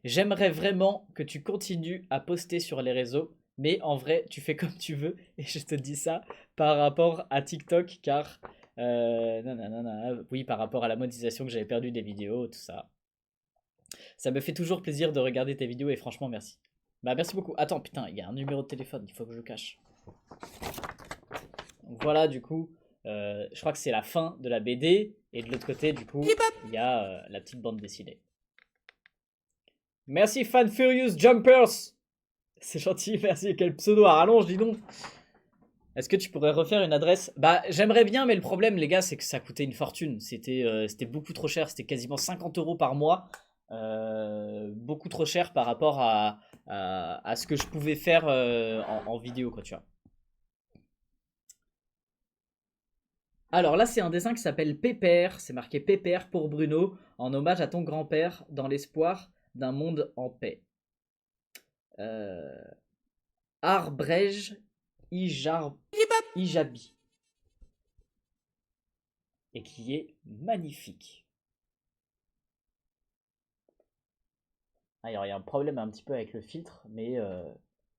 J'aimerais vraiment que tu continues à poster sur les réseaux. Mais en vrai, tu fais comme tu veux. Et je te dis ça par rapport à TikTok. Car, oui, par rapport à la monétisation que j'avais perdu des vidéos, tout ça. Ça me fait toujours plaisir de regarder tes vidéos. Et franchement, merci. Bah, merci beaucoup. Attends, putain, il y a un numéro de téléphone. Il faut que je le cache. Donc voilà, du coup, je crois que c'est la fin de la BD. Et de l'autre côté, du coup, il y a la petite bande dessinée. Merci, Fan Furious Jumpers. C'est gentil, merci. Quel pseudo à rallonge, dis donc. Est-ce que tu pourrais refaire une adresse? Bah, j'aimerais bien, mais le problème, les gars, c'est que ça coûtait une fortune. C'était beaucoup trop cher. C'était quasiment 50 € par mois. Beaucoup trop cher par rapport à ce que je pouvais faire en vidéo, quoi, tu vois. Alors là, c'est un dessin qui s'appelle Pépère. C'est marqué Pépère pour Bruno, en hommage à ton grand-père, dans l'espoir d'un monde en paix. Arbrej Ijabi. Et qui est magnifique. Alors, il y a un problème un petit peu avec le filtre, mais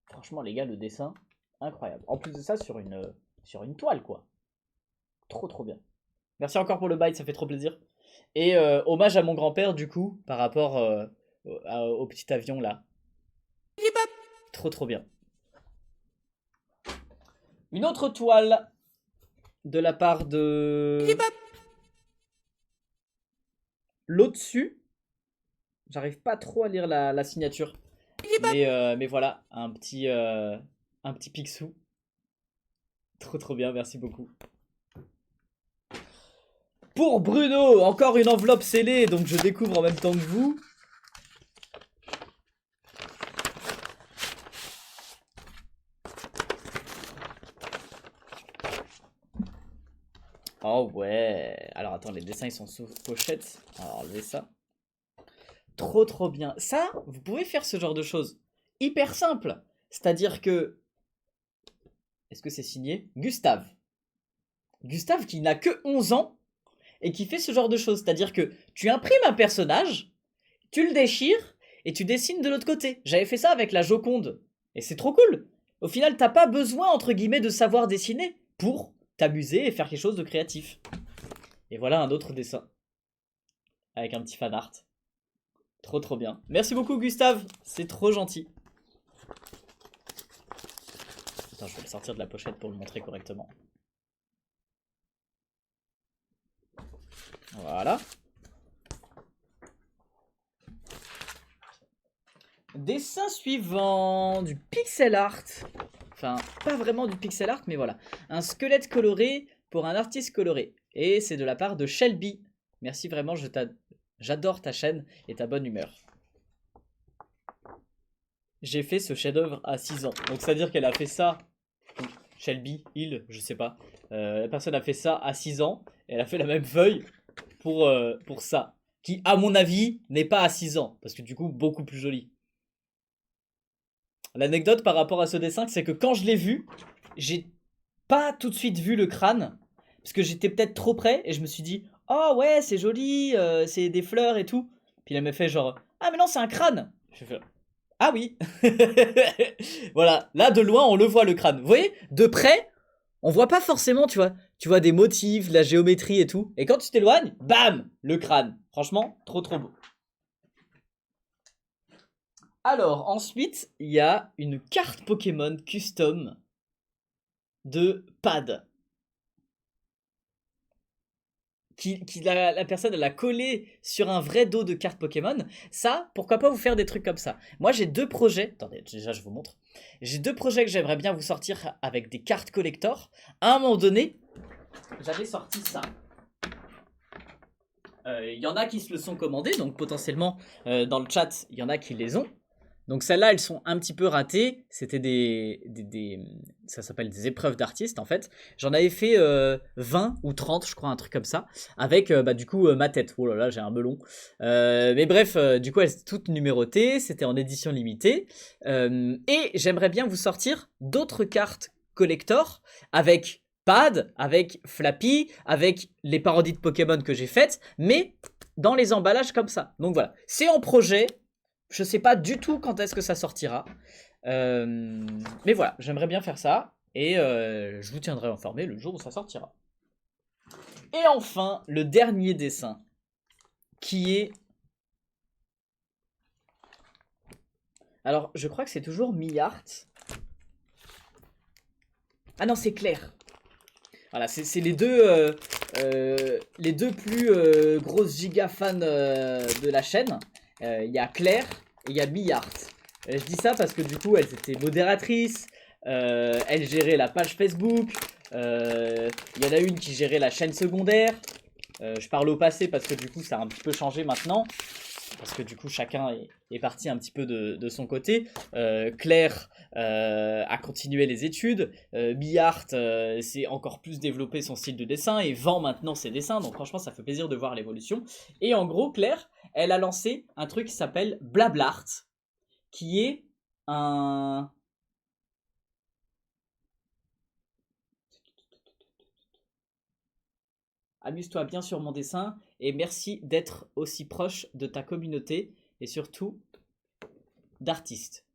franchement, les gars, le dessin, incroyable. En plus de ça, sur une toile, quoi. Trop bien. Merci encore pour le bail, ça fait trop plaisir. Et hommage à mon grand-père, du coup, par rapport au petit avion, là. Trop bien. Une autre toile de la part de l'au-dessus. J'arrive pas trop à lire la signature. Mais voilà, un petit Picsou. Trop bien, merci beaucoup. Pour Bruno, encore une enveloppe scellée, donc je découvre en même temps que vous. Oh ouais. Alors attends, les dessins ils sont sous pochette. On va enlever ça. Trop bien. Ça, vous pouvez faire ce genre de choses. Hyper simple. C'est-à-dire que... Est-ce que c'est signé? Gustave. Gustave qui n'a que 11 ans et qui fait ce genre de choses. C'est-à-dire que tu imprimes un personnage, tu le déchires et tu dessines de l'autre côté. J'avais fait ça avec la Joconde. Et c'est trop cool. Au final, t'as pas besoin, entre guillemets, de savoir dessiner pour t'amuser et faire quelque chose de créatif. Et voilà un autre dessin. Avec un petit fan art. Trop trop bien. Merci beaucoup Gustave, c'est trop gentil. Attends, je vais le sortir de la pochette pour le montrer correctement. Voilà. Dessin suivant, du pixel art. Enfin, pas vraiment du pixel art, mais voilà. Un squelette coloré pour un artiste coloré. Et c'est de la part de Shelby. Merci vraiment, j'adore ta chaîne et ta bonne humeur. J'ai fait ce chef-d'œuvre à 6 ans. Donc c'est-à-dire qu'elle a fait ça, Shelby, je sais pas. La personne a fait ça à 6 ans. Et elle a fait la même feuille pour ça. Qui, à mon avis, n'est pas à 6 ans. Parce que du coup, beaucoup plus joli. L'anecdote par rapport à ce dessin, c'est que quand je l'ai vu, j'ai pas tout de suite vu le crâne. Parce que j'étais peut-être trop près et je me suis dit, oh ouais, c'est joli, c'est des fleurs et tout. Puis elle m'a fait genre, ah mais non, c'est un crâne. Je fais, ah oui. Voilà, là de loin, on le voit le crâne. Vous voyez, de près, on voit pas forcément, tu vois des motifs, de la géométrie et tout. Et quand tu t'éloignes, bam, le crâne. Franchement, trop trop beau. Alors, ensuite, il y a une carte Pokémon custom de Pad. La personne elle l'a collé sur un vrai dos de carte Pokémon. Ça, pourquoi pas vous faire des trucs comme ça. Moi j'ai deux projets, attendez déjà je vous montre. J'ai deux projets que j'aimerais bien vous sortir avec des cartes collector. À un moment donné, j'avais sorti ça. Il y en a qui se le sont commandés, donc potentiellement dans le chat il y en a qui les ont. Donc celles-là, elles sont un petit peu ratées. C'était ça s'appelle des épreuves d'artistes en fait. J'en avais fait 20 ou 30, je crois, un truc comme ça. Avec du coup ma tête. Oh là là, j'ai un melon. Mais bref, du coup, elles étaient toutes numérotées. C'était en édition limitée. Et j'aimerais bien vous sortir d'autres cartes collector avec Pad, avec Flappy, avec les parodies de Pokémon que j'ai faites, mais dans les emballages comme ça. Donc voilà, c'est en projet. Je sais pas du tout quand est-ce que ça sortira. Mais voilà, j'aimerais bien faire ça. Et je vous tiendrai informé le jour où ça sortira. Et enfin, le dernier dessin. Qui est... Alors, je crois que c'est toujours Mi-Art. Ah non, c'est Claire. Voilà, c'est les deux plus grosses giga fans de la chaîne. Il y a Claire et il y a Mi-Art. Je dis ça parce que du coup, elles étaient modératrices, elles géraient la page Facebook, il y en a une qui gérait la chaîne secondaire. Je parle au passé parce que du coup, ça a un petit peu changé maintenant. Parce que du coup, chacun est parti un petit peu de son côté. Claire a continué les études. Mi-Art s'est encore plus développé son style de dessin et vend maintenant ses dessins. Donc franchement, ça fait plaisir de voir l'évolution. Et en gros, Claire, elle a lancé un truc qui s'appelle Blablart, qui est un... Amuse-toi bien sur mon dessin et merci d'être aussi proche de ta communauté et surtout d'artistes.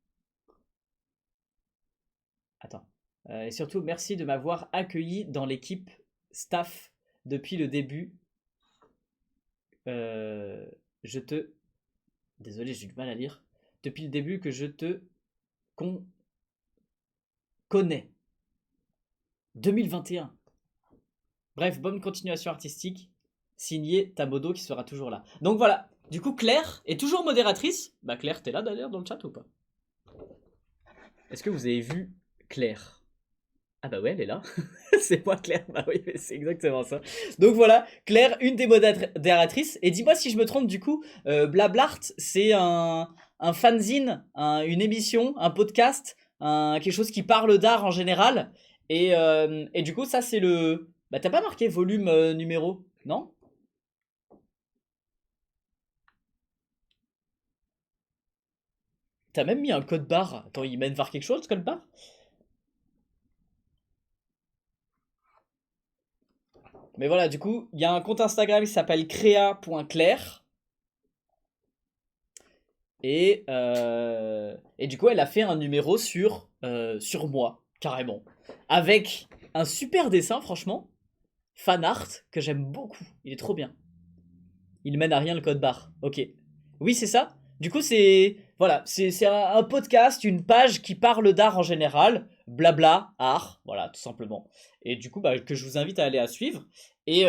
Attends. Et surtout, merci de m'avoir accueilli dans l'équipe staff depuis le début. Je te... Désolé, j'ai du mal à lire. Depuis le début que je te connais. 2021. Bref, bonne continuation artistique. Signé Tamodo qui sera toujours là. Donc voilà. Du coup, Claire est toujours modératrice. Bah Claire, t'es là d'ailleurs dans le chat ou pas? Est-ce que vous avez vu Claire? Ah bah ouais, elle est là. C'est moi Claire. Bah oui, c'est exactement ça. Donc voilà, Claire, une des modératrices. Et dis-moi si je me trompe du coup, Blablart, c'est un fanzine, une émission, un podcast, quelque chose qui parle d'art en général. Et du coup, ça c'est le... Bah t'as pas marqué volume numéro, non? T'as même mis un code barre. Attends, il mène vers quelque chose, ce code barre? Mais voilà, du coup, il y a un compte Instagram qui s'appelle crea.claire. Et du coup, elle a fait un numéro sur moi, carrément. Avec un super dessin, franchement. Fan art, que j'aime beaucoup. Il est trop bien. Il mène à rien le code barre. Ok. Oui, c'est ça. Du coup, c'est voilà, c'est un podcast, une page qui parle d'art en général, blabla, art, voilà, tout simplement. Et du coup, bah, que je vous invite à aller à suivre. Et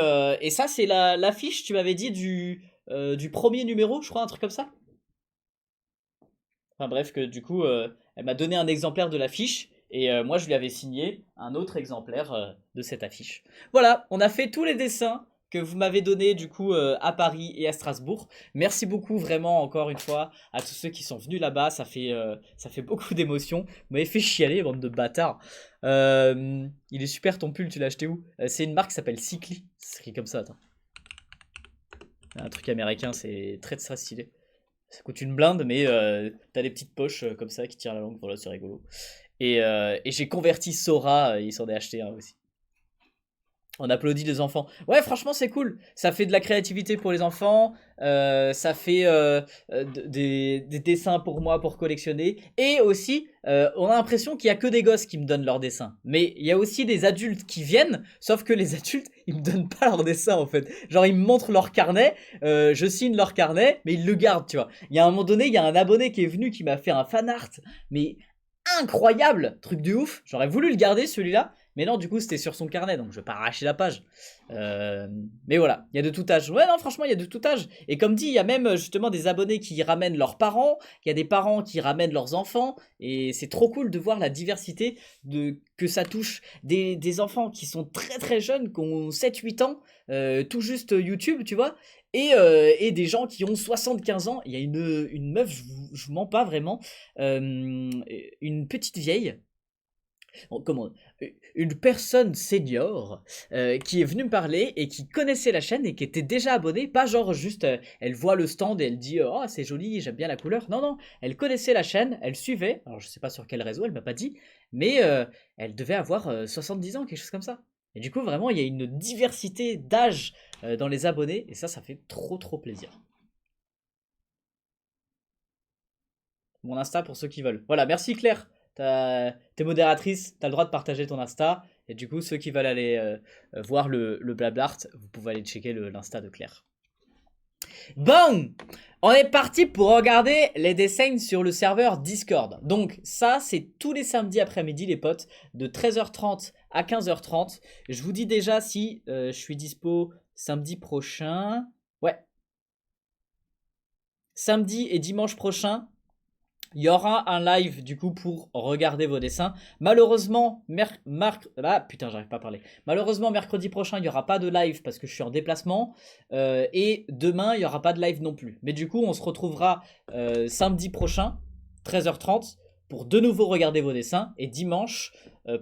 ça, c'est l'affiche, tu m'avais dit, du premier numéro, je crois, un truc comme ça. Enfin bref, que du coup, elle m'a donné un exemplaire de l'affiche. Et moi, je lui avais signé un autre exemplaire de cette affiche. Voilà, on a fait tous les dessins que vous m'avez donnés du coup à Paris et à Strasbourg. Merci beaucoup vraiment encore une fois à tous ceux qui sont venus là-bas. Ça fait beaucoup d'émotions. Vous m'avez fait chialer, bande de bâtards. Il est super ton pull, tu l'as acheté où? C'est une marque qui s'appelle Cycli. C'est écrit comme ça, attends. Un truc américain, c'est très très stylé. Ça coûte une blinde, mais t'as des petites poches comme ça qui tirent la langue. Voilà, c'est rigolo. Et j'ai converti Sora, il s'en est acheté un aussi. On applaudit les enfants. Ouais, franchement, c'est cool. Ça fait de la créativité pour les enfants. Ça fait des dessins pour moi pour collectionner. Et aussi, on a l'impression qu'il y a que des gosses qui me donnent leurs dessins. Mais il y a aussi des adultes qui viennent. Sauf que les adultes, ils me donnent pas leurs dessins en fait. Genre, ils me montrent leur carnet. Je signe leur carnet, mais ils le gardent, tu vois. Il y a un moment donné, il y a un abonné qui est venu qui m'a fait un fan art. Mais incroyable, truc de ouf. J'aurais voulu le garder celui-là, mais non, du coup, c'était sur son carnet, donc je vais pas arracher la page. Mais voilà, il y a de tout âge. Ouais, non, franchement, il y a de tout âge. Et comme dit, il y a même justement des abonnés qui ramènent leurs parents, il y a des parents qui ramènent leurs enfants, et c'est trop cool de voir la diversité que ça touche. Des enfants qui sont très très jeunes, qui ont 7-8 ans, tout juste YouTube, tu vois, et des gens qui ont 75 ans. Il y a une meuf, je vous mens pas vraiment, une petite vieille, comment, une personne senior qui est venue me parler et qui connaissait la chaîne et qui était déjà abonnée, pas genre juste elle voit le stand et elle dit oh c'est joli, j'aime bien la couleur. Non, non, elle connaissait la chaîne, elle suivait, alors je sais pas sur quel réseau, elle m'a pas dit, mais elle devait avoir 70 ans, quelque chose comme ça. Et du coup, vraiment, il y a une diversité d'âge dans les abonnés et ça fait trop trop plaisir. Mon Insta pour ceux qui veulent. Voilà, merci Claire. T'es modératrice, t'as le droit de partager ton Insta. Et du coup, ceux qui veulent aller voir le Blablart, vous pouvez aller checker l'Insta de Claire. Bon, on est parti pour regarder les dessins sur le serveur Discord. Donc ça, c'est tous les samedis après-midi, les potes, de 13h30 à 15h30. Je vous dis déjà si je suis dispo samedi prochain. Ouais. Samedi et dimanche prochain, il y aura un live du coup pour regarder vos dessins. Malheureusement, putain, j'arrive pas à parler. Malheureusement, mercredi prochain, il n'y aura pas de live parce que je suis en déplacement. Et demain, il n'y aura pas de live non plus. Mais du coup, on se retrouvera samedi prochain, 13h30, pour de nouveau regarder vos dessins. Et dimanche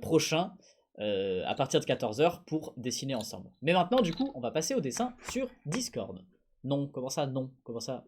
prochain, à partir de 14h, pour dessiner ensemble. Mais maintenant, du coup, on va passer au dessin sur Discord. Non, comment ça, non? Comment ça?